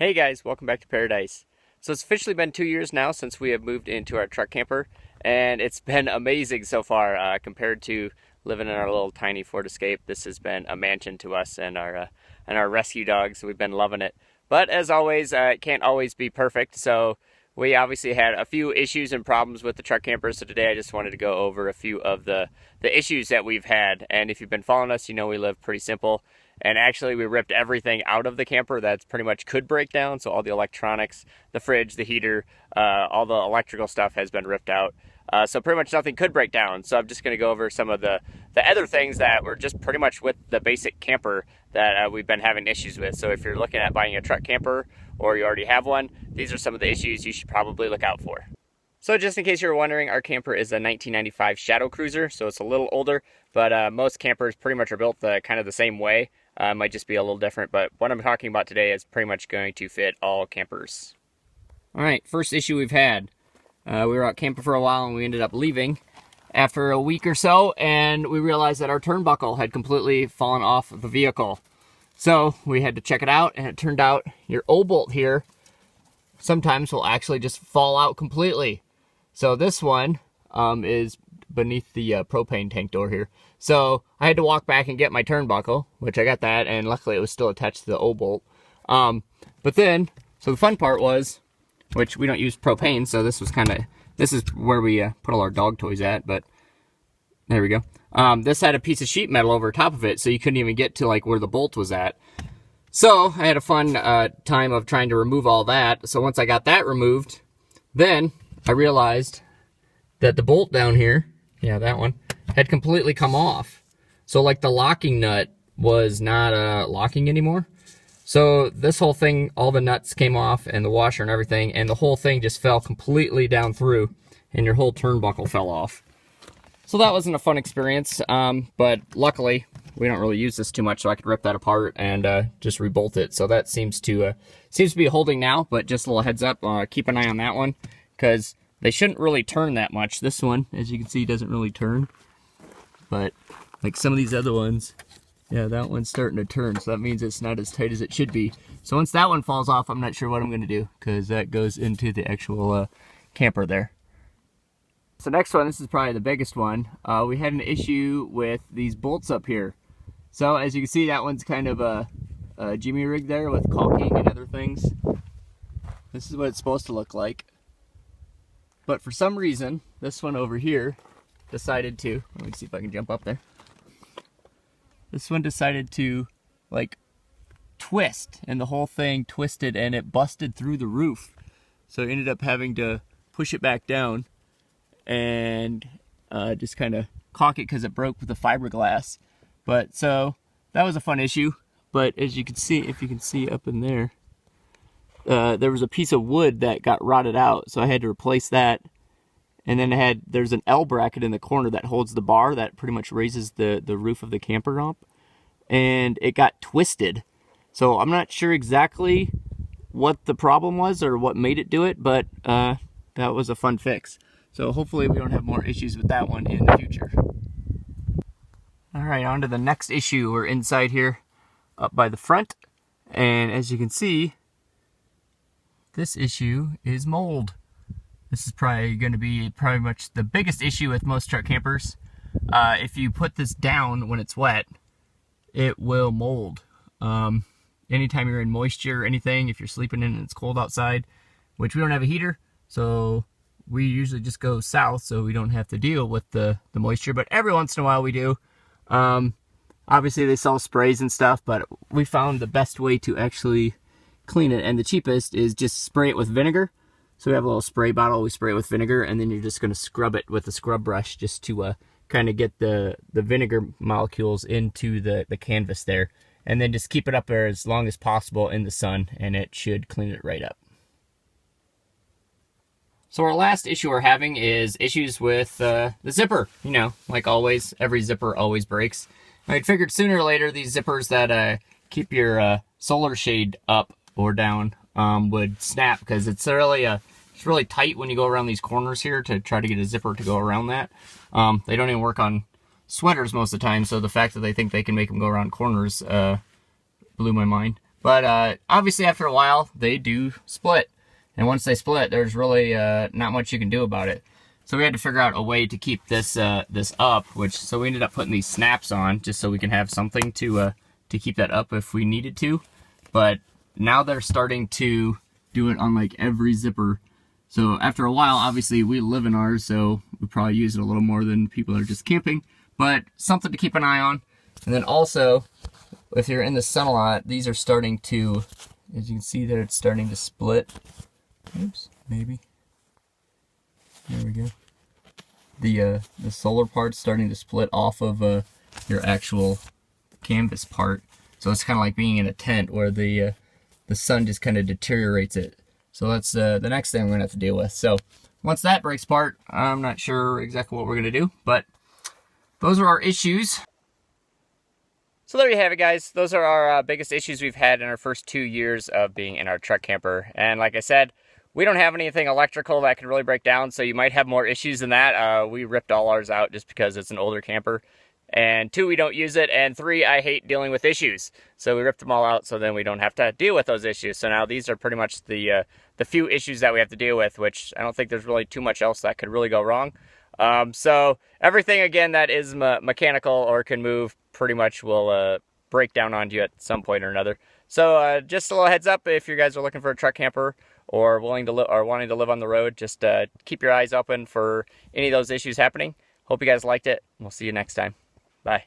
Hey guys, welcome back to Paradise. So it's officially been 2 years now since we have moved into our truck camper, and it's been amazing so far compared to living in our little tiny Ford Escape. This has been a mansion to us and our rescue dogs. We've been loving it. But as always, it can't always be perfect. So we obviously had a few issues and problems with the truck camper. So today I just wanted to go over a few of the issues that we've had. And if you've been following us, you know we live pretty simple. And actually, we ripped everything out of the camper that's pretty much could break down. So all the electronics, the fridge, the heater, all the electrical stuff has been ripped out. So pretty much nothing could break down. So I'm just going to go over some of the other things that were just pretty much with the basic camper that we've been having issues with. So if you're looking at buying a truck camper or you already have one, these are some of the issues you should probably look out for. So just in case you're wondering, our camper is a 1995 Shadow Cruiser, so it's a little older, but most campers pretty much are built kind of the same way. Might just be a little different, but what I'm talking about today is pretty much going to fit all campers. All right, first issue we've had. We were out camping for a while and we ended up leaving after a week or so, and we realized that our turnbuckle had completely fallen off the vehicle. So we had to check it out, and it turned out your O-bolt here sometimes will actually just fall out completely. So this one is beneath the propane tank door here. So I had to walk back and get my turnbuckle, which I got that, and luckily it was still attached to the O-bolt. But then, so the fun part was, which we don't use propane, so this is where we put all our dog toys at, but there we go. This had a piece of sheet metal over top of it, so you couldn't even get to like where the bolt was at. So I had a fun time of trying to remove all that. So once I got that removed, then I realized that the bolt down here, yeah, that one, had completely come off. So like the locking nut was not locking anymore. So this whole thing, all the nuts came off and the washer and everything, and the whole thing just fell completely down through, and your whole turnbuckle fell off. So that wasn't a fun experience, but luckily we don't really use this too much, so I could rip that apart and just rebolt it. So that seems to be holding now, but just a little heads up, keep an eye on that one, because they shouldn't really turn that much. This one, as you can see, doesn't really turn, but like some of these other ones, yeah, that one's starting to turn, so that means it's not as tight as it should be. So once that one falls off, I'm not sure what I'm going to do, because that goes into the actual camper there. So next one, this is probably the biggest one. We had an issue with these bolts up here. So as you can see, that one's kind of a jimmy rig there with caulking and other things. This is what it's supposed to look like. But for some reason, this one over here decided to, let me see if I can jump up there. This one decided to like twist, and the whole thing twisted and it busted through the roof. So I ended up having to push it back down and just kind of caulk it because it broke with the fiberglass. But so that was a fun issue. But as you can see, if you can see up in there, there was a piece of wood that got rotted out, so I had to replace that. And then there's an L bracket in the corner that holds the bar that pretty much raises the roof of the camper up, and it got twisted. So I'm not sure exactly what the problem was or what made it do it, but that was a fun fix. So hopefully we don't have more issues with that one in the future. All right, on to the next issue. We're inside here up by the front, and as you can see, this issue is mold. This is probably going to be pretty much the biggest issue with most truck campers. If you put this down when it's wet, it will mold. Anytime you're in moisture or anything, if you're sleeping in and it's cold outside, which we don't have a heater, so we usually just go south so we don't have to deal with the moisture, but every once in a while we do. Obviously they sell sprays and stuff, but we found the best way to actually clean it, and the cheapest, is just spray it with vinegar. So we have a little spray bottle, we spray it with vinegar, and then you're just going to scrub it with a scrub brush just to kind of get the vinegar molecules into the canvas there. And then just keep it up there as long as possible in the sun, and it should clean it right up. So our last issue we're having is issues with the zipper. You know, like always, every zipper always breaks. I figured sooner or later these zippers that keep your solar shade up or down would snap, because it's really tight when you go around these corners here to try to get a zipper to go around that. They don't even work on sweaters most of the time, so the fact that they think they can make them go around corners blew my mind. But obviously after a while, they do split. And once they split, there's really not much you can do about it. So we had to figure out a way to keep this this up, so we ended up putting these snaps on just so we can have something to keep that up if we needed to. But now they're starting to do it on like every zipper. So after a while, obviously we live in ours, so we probably use it a little more than people that are just camping, but something to keep an eye on. And then also, if you're in the sun a lot, these are starting to, as you can see that it's starting to split. Oops, maybe. There we go. The solar part's starting to split off of your actual canvas part. So it's kind of like being in a tent where the sun just kind of deteriorates it. So that's the next thing we're going to have to deal with. So once that breaks apart, I'm not sure exactly what we're going to do, but those are our issues. So there you have it, guys. Those are our biggest issues we've had in our first 2 years of being in our truck camper. And like I said, we don't have anything electrical that can really break down, so you might have more issues than that. We ripped all ours out just because it's an older camper. And 2, we don't use it, and 3, I hate dealing with issues. So we ripped them all out so then we don't have to deal with those issues. So now these are pretty much the few issues that we have to deal with, which I don't think there's really too much else that could really go wrong. So everything, again, that is mechanical or can move pretty much will break down onto you at some point or another. So just a little heads up, if you guys are looking for a truck camper or wanting to live on the road, just keep your eyes open for any of those issues happening. Hope you guys liked it. We'll see you next time. Bye.